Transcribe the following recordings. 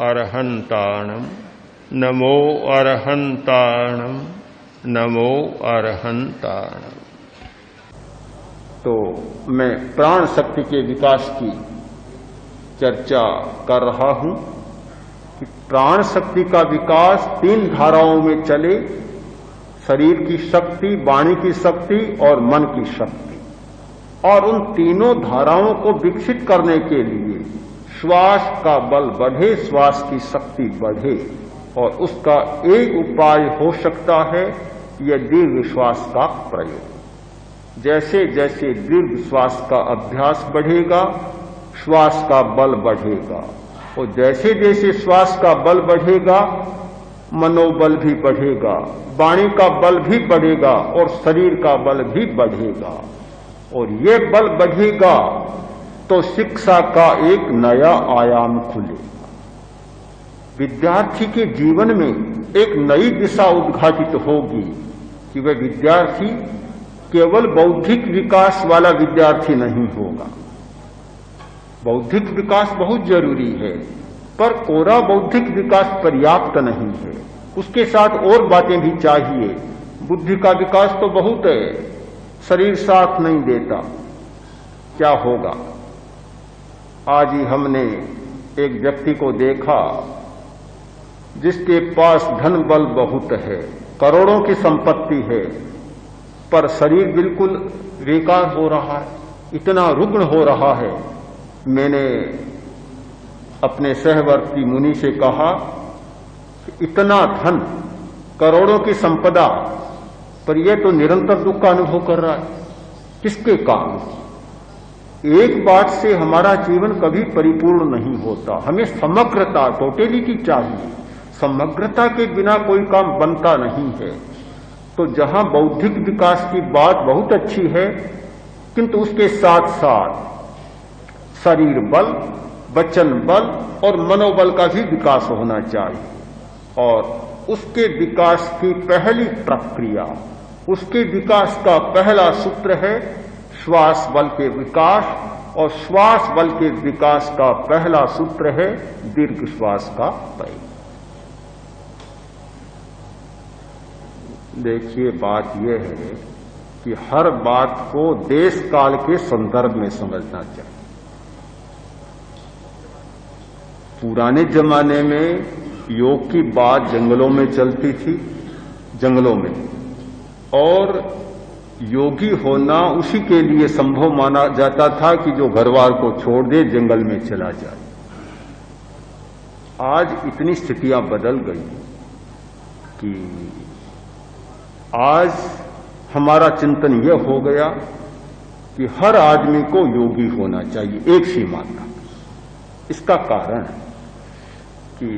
अरहन्ताणं नमो अरहन्ताणं नमो अरहन्ताणं। तो मैं प्राण शक्ति के विकास की चर्चा कर रहा हूं कि प्राण शक्ति का विकास 3 धाराओं में चले, शरीर की शक्ति, वाणी की शक्ति और मन की शक्ति। और उन तीनों धाराओं को विकसित करने के लिए श्वास का बल बढ़े, श्वास की शक्ति बढ़े, और उसका एक उपाय हो सकता है यह दीर्घ श्वास का प्रयोग। जैसे जैसे दीर्घ श्वास का अभ्यास बढ़ेगा, श्वास का बल बढ़ेगा, और जैसे जैसे श्वास का बल बढ़ेगा, मनोबल भी बढ़ेगा, वाणी का बल भी बढ़ेगा और शरीर का बल भी बढ़ेगा। और ये बल बढ़ेगा तो शिक्षा का एक नया आयाम खुलेगा। विद्यार्थी के जीवन में एक नई दिशा उद्घाटित होगी कि वह विद्यार्थी केवल बौद्धिक विकास वाला विद्यार्थी नहीं होगा। बौद्धिक विकास बहुत जरूरी है, पर कोरा बौद्धिक विकास पर्याप्त नहीं है, उसके साथ और बातें भी चाहिए। बुद्धि का विकास तो बहुत है, शरीर साथ नहीं देता। क्या होगा? आज ही हमने एक व्यक्ति को देखा जिसके पास धन बल बहुत है, करोड़ों की संपत्ति है, पर शरीर बिल्कुल बेकार हो रहा है, इतना रुग्ण हो रहा है। मैंने अपने सहवर्ती मुनि से कहा कि इतना धन, करोड़ों की संपदा, पर यह तो निरंतर दुख का अनुभव कर रहा है। किसके कारण? एक बात से हमारा जीवन कभी परिपूर्ण नहीं होता। हमें समग्रता, टोटेलिटी चाहिए। समग्रता के बिना कोई काम बनता नहीं है। तो जहां बौद्धिक विकास की बात बहुत अच्छी है, किंतु उसके साथ साथ शरीर बल, वचन बल और मनोबल का भी विकास होना चाहिए। और उसके विकास की पहली प्रक्रिया, उसके विकास का पहला सूत्र है श्वास बल के विकास, और श्वास बल के विकास का पहला सूत्र है दीर्घ श्वास का प्रयोग। देखिए, बात यह है कि हर बात को देश काल के संदर्भ में समझना चाहिए। पुराने जमाने में योग की बात जंगलों में चलती थी, जंगलों में, और योगी होना उसी के लिए संभव माना जाता था कि जो घरवार को छोड़ दे, जंगल में चला जाए। आज इतनी स्थितियां बदल गई कि आज हमारा चिंतन यह हो गया कि हर आदमी को योगी होना चाहिए, एक सीमा तक। इसका कारण है कि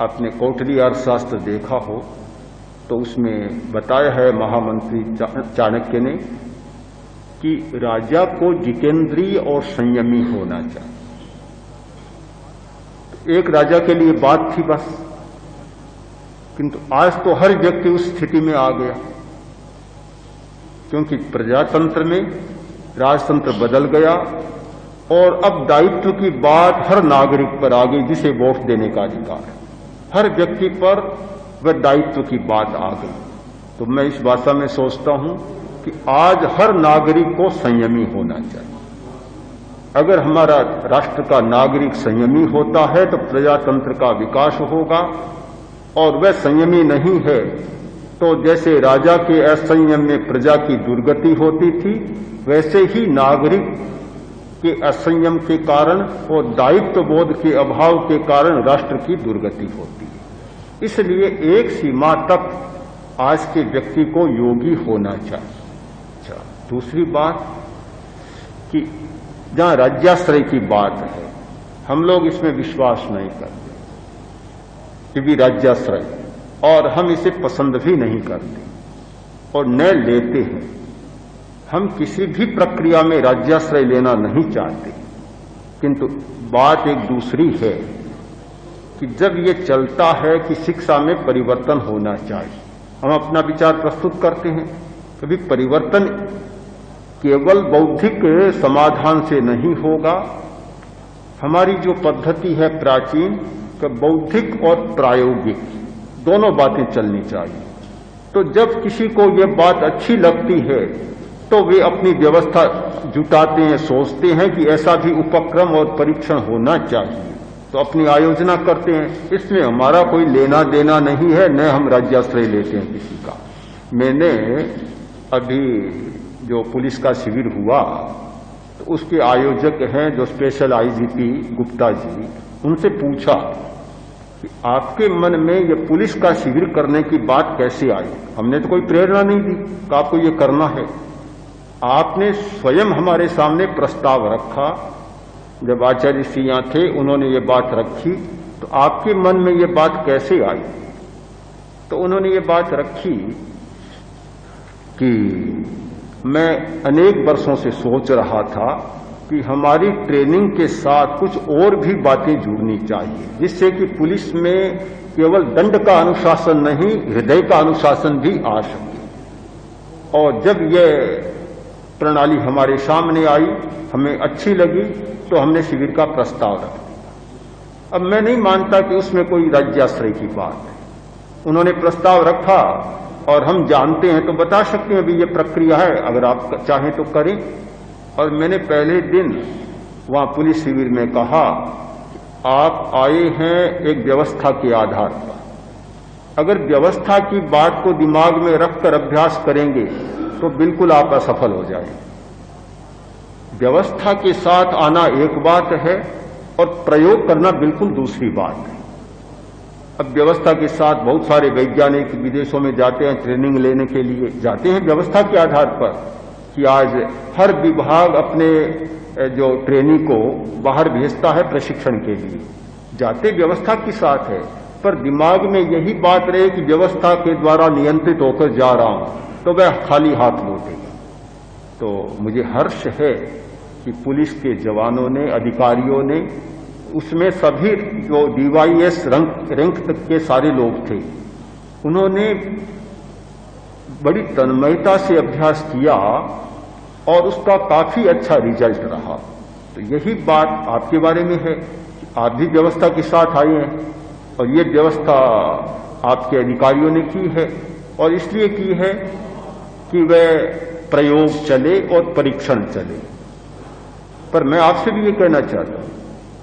आपने कौटिल्य अर्थशास्त्र देखा हो तो उसमें बताया है महामंत्री चाणक्य ने कि राजा को जितेंद्रिय और संयमी होना चाहिए। एक राजा के लिए बात थी बस, किंतु आज तो हर व्यक्ति उस स्थिति में आ गया, क्योंकि प्रजातंत्र में राजतंत्र बदल गया और अब दायित्व की बात हर नागरिक पर आ गई, जिसे वोट देने का अधिकार है। हर व्यक्ति पर वह दायित्व की बात आ गई। तो मैं इस भाषा में सोचता हूं कि आज हर नागरिक को संयमी होना चाहिए। अगर हमारा राष्ट्र का नागरिक संयमी होता है तो प्रजातंत्र का विकास होगा, और वह संयमी नहीं है तो जैसे राजा के असंयम में प्रजा की दुर्गति होती थी, वैसे ही नागरिक के असंयम के कारण और दायित्व बोध के अभाव के कारण राष्ट्र की दुर्गति होती है। इसलिए एक सीमा तक आज के व्यक्ति को योगी होना चाहिए। दूसरी बात कि जहां राज्याश्रय की बात है, हम लोग इसमें विश्वास नहीं करते कि भी राज्याश्रय, और हम इसे पसंद भी नहीं करते और न लेते हैं। हम किसी भी प्रक्रिया में राज्याश्रय लेना नहीं चाहते, किंतु बात एक दूसरी है कि जब ये चलता है कि शिक्षा में परिवर्तन होना चाहिए, हम अपना विचार प्रस्तुत करते हैं, कभी परिवर्तन केवल बौद्धिक समाधान से नहीं होगा। हमारी जो पद्धति है प्राचीन, कि बौद्धिक और प्रायोगिक दोनों बातें चलनी चाहिए। तो जब किसी को ये बात अच्छी लगती है तो वे अपनी व्यवस्था जुटाते हैं, सोचते हैं कि ऐसा भी उपक्रम और परीक्षण होना चाहिए, तो अपनी आयोजना करते हैं। इसमें हमारा कोई लेना देना नहीं है, न हम राज्याश्रय लेते हैं किसी का। मैंने अभी जो पुलिस का शिविर हुआ तो उसके आयोजक हैं जो स्पेशल आईजीपी गुप्ता जी, उनसे पूछा कि आपके मन में ये पुलिस का शिविर करने की बात कैसे आई? हमने तो कोई प्रेरणा नहीं दी कि आपको ये करना है। आपने स्वयं हमारे सामने प्रस्ताव रखा, जब आचार्य श्री यहाँ थे उन्होंने ये बात रखी, तो आपके मन में ये बात कैसे आई? तो उन्होंने ये बात रखी कि मैं अनेक वर्षों से सोच रहा था कि हमारी ट्रेनिंग के साथ कुछ और भी बातें जुड़नी चाहिए, जिससे कि पुलिस में केवल दंड का अनुशासन नहीं, हृदय का अनुशासन भी आ सके। और जब यह प्रणाली हमारे सामने आई, हमें अच्छी लगी, तो हमने शिविर का प्रस्ताव रख दिया। अब मैं नहीं मानता कि उसमें कोई राज्याश्रय की बात है। उन्होंने प्रस्ताव रखा और हम जानते हैं तो बता सकते हैं, अभी ये प्रक्रिया है, अगर आप चाहें तो करें। और मैंने पहले दिन वहां पुलिस शिविर में कहा, आप आए हैं एक व्यवस्था के आधार पर, अगर व्यवस्था की बात को दिमाग में रखकर अभ्यास करेंगे तो बिल्कुल आप असफल हो जाएंगे। व्यवस्था के साथ आना एक बात है और प्रयोग करना बिल्कुल दूसरी बात है। अब व्यवस्था के साथ बहुत सारे वैज्ञानिक विदेशों में जाते हैं, ट्रेनिंग लेने के लिए जाते हैं व्यवस्था के आधार पर कि आज हर विभाग अपने जो ट्रेनी को बाहर भेजता है प्रशिक्षण के लिए, जाते व्यवस्था के साथ है, पर दिमाग में यही बात रहे कि व्यवस्था के द्वारा नियंत्रित होकर जा रहा हूं, तो वह खाली हाथ लौटेगा। तो मुझे हर्ष है कि पुलिस के जवानों ने, अधिकारियों ने, उसमें सभी जो DYS रैंक तक के सारे लोग थे, उन्होंने बड़ी तन्मयता से अभ्यास किया और उसका काफी अच्छा रिजल्ट रहा। तो यही बात आपके बारे में है कि आप भी व्यवस्था के साथ आए हैं और ये व्यवस्था आपके अधिकारियों ने की है, और इसलिए की है कि वह प्रयोग चले और परीक्षण चले। पर मैं आपसे भी ये कहना चाहता हूं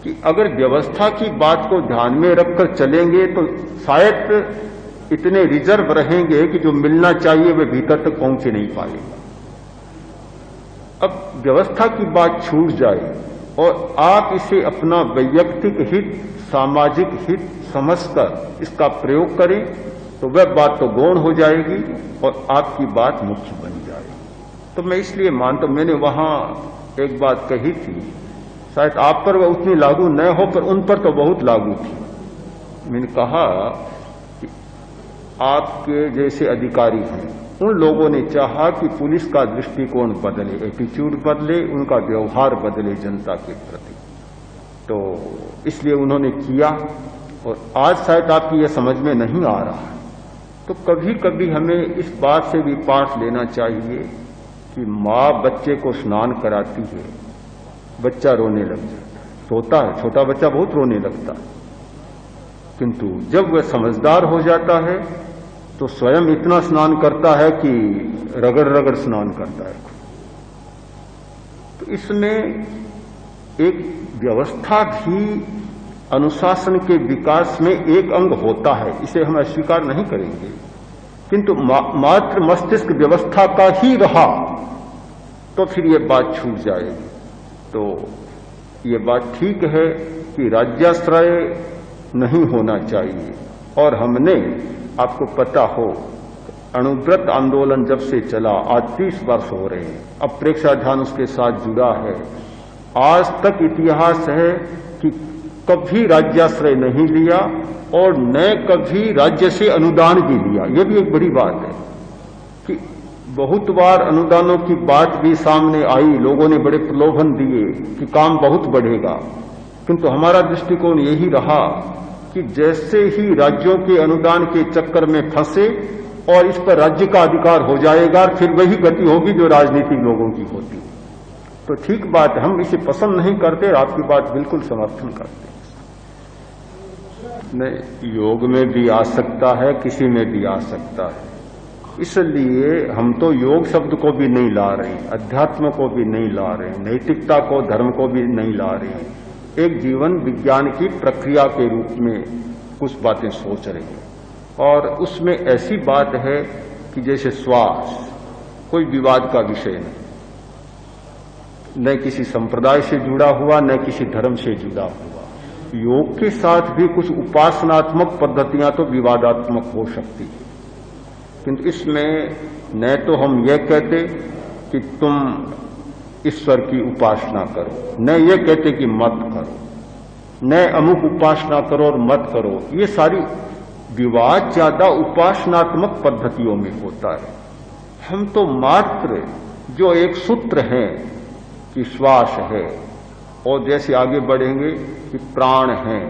कि अगर व्यवस्था की बात को ध्यान में रखकर चलेंगे तो शायद इतने रिजर्व रहेंगे कि जो मिलना चाहिए वह भीतर तक पहुंच नहीं पाएगा। अब व्यवस्था की बात छूट जाए और आप इसे अपना वैयक्तिक हित, सामाजिक हित समझकर इसका प्रयोग करें तो वह बात तो गौण हो जाएगी और आपकी बात मुख्य बन जाएगी। तो मैं इसलिए मानता हूं, मैंने वहां एक बात कही थी, शायद आप पर वह उतनी लागू न हो पर उन पर तो बहुत लागू थी। मैंने कहा कि आपके जैसे अधिकारी हैं, उन लोगों ने चाहा कि पुलिस का दृष्टिकोण बदले, एटीट्यूड बदले, उनका व्यवहार बदले जनता के प्रति। तो इसलिए उन्होंने किया और आज शायद आपकी यह समझ में नहीं आ रहा है। तो कभी कभी हमें इस बात से भी पाठ लेना चाहिए कि माँ बच्चे को स्नान कराती है, बच्चा रोने लग जाता है, सोता है, छोटा बच्चा बहुत रोने लगता है, किंतु जब वह समझदार हो जाता है तो स्वयं इतना स्नान करता है कि रगड़ रगड़ स्नान करता है। तो इसमें एक व्यवस्था भी अनुशासन के विकास में एक अंग होता है, इसे हम अस्वीकार नहीं करेंगे, किंतु मात्र मस्तिष्क व्यवस्था का ही रहा तो फिर ये बात छूट जाएगी। तो ये बात ठीक है कि राज्याश्रय नहीं होना चाहिए। और हमने, आपको पता हो, अणुव्रत आंदोलन जब से चला आज 30 वर्ष हो रहे हैं, अब प्रेक्षाध्यान उसके साथ जुड़ा है। आज तक इतिहास है कि कभी राज्याश्रय नहीं लिया और न कभी राज्य से अनुदान भी लिया। यह भी एक बड़ी बात है कि बहुत बार अनुदानों की बात भी सामने आई, लोगों ने बड़े प्रलोभन दिए कि काम बहुत बढ़ेगा, किंतु हमारा दृष्टिकोण यही रहा कि जैसे ही राज्यों के अनुदान के चक्कर में फंसे और इस पर राज्य का अधिकार हो जाएगा, फिर वही गति होगी जो राजनीतिक लोगों की होती। तो ठीक बात है, हम इसे पसंद नहीं करते, आपकी बात बिल्कुल समर्थन करते हैं। नहीं, योग में भी आ सकता है, किसी में भी आ सकता है। इसलिए हम तो योग शब्द को भी नहीं ला रहे हैं, अध्यात्म को भी नहीं ला रहे हैं, नैतिकता को, धर्म को भी नहीं ला रहे हैं। एक जीवन विज्ञान की प्रक्रिया के रूप में कुछ बातें सोच रहे हैं। और उसमें ऐसी बात है कि जैसे श्वास कोई विवाद का विषय नहीं, न किसी संप्रदाय से जुड़ा हुआ, न किसी धर्म से जुड़ा हुआ। योग के साथ भी कुछ उपासनात्मक पद्धतियां तो विवादात्मक हो सकती है, किंतु इसमें न तो हम ये कहते कि तुम ईश्वर की उपासना करो, न ये कहते कि मत करो, न अमुक उपासना करो और मत करो। ये सारी विवाद ज्यादा उपासनात्मक पद्धतियों में होता है। हम तो मात्र जो एक सूत्र है कि श्वास है, और जैसे आगे बढ़ेंगे कि प्राण है,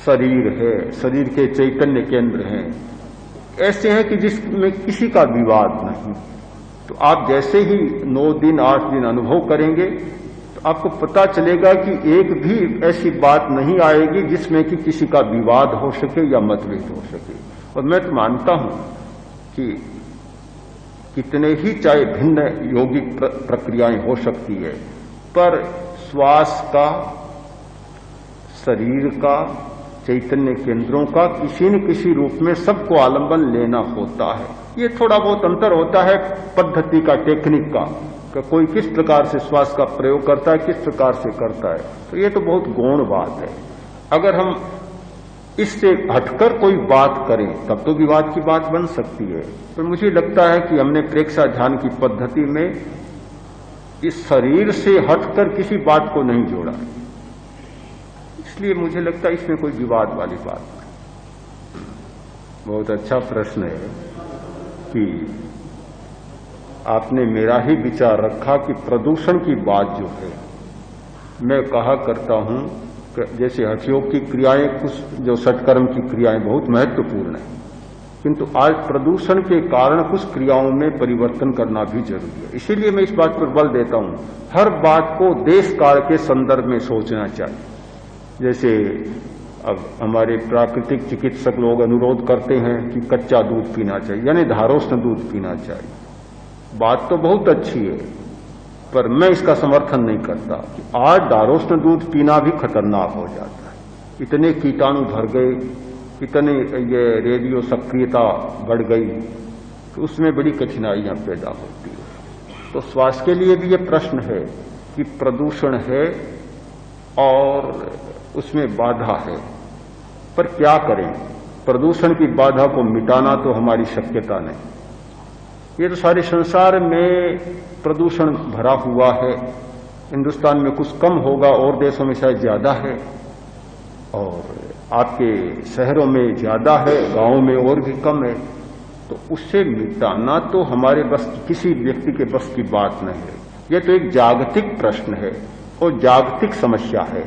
शरीर है, शरीर के चैतन्य केंद्र हैं, ऐसे हैं कि जिसमें किसी का विवाद नहीं। तो आप जैसे ही 9 दिन 8 दिन अनुभव करेंगे तो आपको पता चलेगा कि एक भी ऐसी बात नहीं आएगी जिसमें कि किसी का विवाद हो सके या मतभेद हो सके। और मैं तो मानता हूं कि कितने ही चाहे भिन्न यौगिक प्रक्रियाएं हो सकती है, पर श्वास का, शरीर का, चैतन्य केंद्रों का किसी न किसी रूप में सबको आलंबन लेना होता है। ये थोड़ा बहुत अंतर होता है पद्धति का, टेक्निक का, कि कोई किस प्रकार से श्वास का प्रयोग करता है, किस प्रकार से करता है। तो ये तो बहुत गौण बात है। अगर हम इससे हटकर कोई बात करें तब तो विवाद की बात बन सकती है। पर मुझे लगता है कि हमने प्रेक्षा ध्यान की पद्धति में इस शरीर से हटकर किसी बात को नहीं जोड़ा, इसलिए मुझे लगता है इसमें कोई विवाद वाली बात नहीं। बहुत अच्छा प्रश्न है कि आपने मेरा ही विचार रखा कि प्रदूषण की बात जो है, मैं कहा करता हूं कि जैसे हठयोग की क्रियाएं, कुछ जो षटकर्म की क्रियाएं बहुत महत्वपूर्ण है, किंतु आज प्रदूषण के कारण कुछ क्रियाओं में परिवर्तन करना भी जरूरी है। इसीलिए मैं इस बात पर बल देता हूं, हर बात को देश काल के संदर्भ में सोचना चाहिए। जैसे अब हमारे प्राकृतिक चिकित्सक लोग अनुरोध करते हैं कि कच्चा दूध पीना चाहिए, यानी धारोष्ण दूध पीना चाहिए। बात तो बहुत अच्छी है, पर मैं इसका समर्थन नहीं करता कि आज धारोष्ण दूध पीना भी खतरनाक हो जाता है। इतने कीटाणु भर गए, इतने ये रेडियो सक्रियता बढ़ गई, तो उसमें बड़ी कठिनाइयां पैदा होती है। तो स्वास्थ्य के लिए भी ये प्रश्न है कि प्रदूषण है और उसमें बाधा है, पर क्या करें? प्रदूषण की बाधा को मिटाना तो हमारी शक्यता नहीं। ये तो सारे संसार में प्रदूषण भरा हुआ है। हिंदुस्तान में कुछ कम होगा और देशों में शायद ज्यादा है, और आपके शहरों में ज्यादा है, गांवों में और भी कम है। तो उससे मिटाना तो हमारे बस, किसी व्यक्ति के बस की बात नहीं है। यह तो एक जागतिक प्रश्न है और जागतिक समस्या है,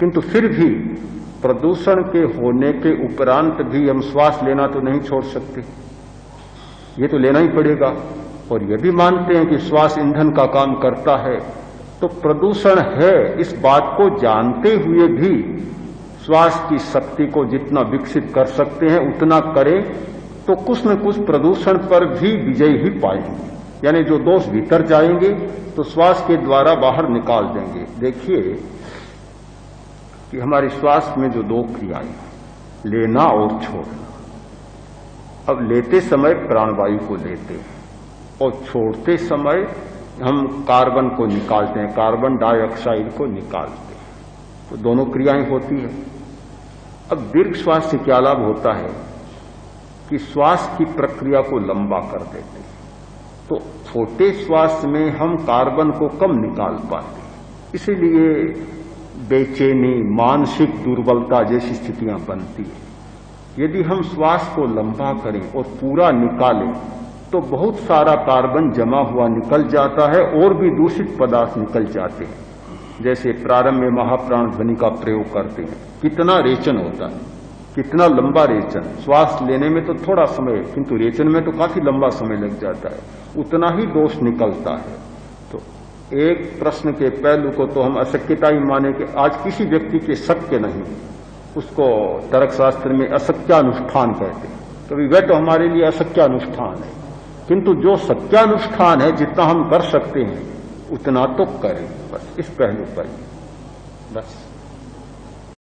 किंतु फिर भी प्रदूषण के होने के उपरांत भी हम श्वास लेना तो नहीं छोड़ सकते, ये तो लेना ही पड़ेगा। और यह भी मानते हैं कि श्वास ईंधन का काम करता है। तो प्रदूषण है इस बात को जानते हुए भी श्वास की शक्ति को जितना विकसित कर सकते हैं उतना करें, तो कुछ न कुछ प्रदूषण पर भी विजय ही पाएंगे। यानी जो दोष भीतर जाएंगे तो श्वास के द्वारा बाहर निकाल देंगे। देखिए कि हमारे श्वास में जो 2 क्रियाएं, लेना और छोड़ना। अब लेते समय प्राणवायु को लेते हैं और छोड़ते समय हम कार्बन को निकालते हैं, कार्बन डाइऑक्साइड को निकालते हैं। तो दोनों क्रियाएं होती हैं। अब दीर्घ श्वास से क्या लाभ होता है कि श्वास की प्रक्रिया को लंबा कर देते हैं। तो छोटे श्वास में हम कार्बन को कम निकाल पाते हैं, इसीलिए बेचैनी, मानसिक दुर्बलता जैसी स्थितियां बनती है। यदि हम श्वास को लंबा करें और पूरा निकालें तो बहुत सारा कार्बन जमा हुआ निकल जाता है और भी दूषित पदार्थ निकल जाते हैं। जैसे प्रारंभ में महाप्राण ध्वनि का प्रयोग करते हैं, कितना रेचन होता है, कितना लंबा रेचन। श्वास लेने में तो थोड़ा समय, किंतु रेचन में तो काफी लंबा समय लग जाता है, उतना ही दोष निकलता है। तो एक प्रश्न के पहलू को तो हम अशक्यता ही माने कि आज किसी व्यक्ति के शक्य नहीं, उसको तर्कशास्त्र में असत्यानुष्ठान कहते हैं। कभी वह तो हमारे लिए असत्यानुष्ठान है, किंतु जो सत्यानुष्ठान है जितना हम कर सकते हैं उतना तो करें, बस इस पहलू पर बस।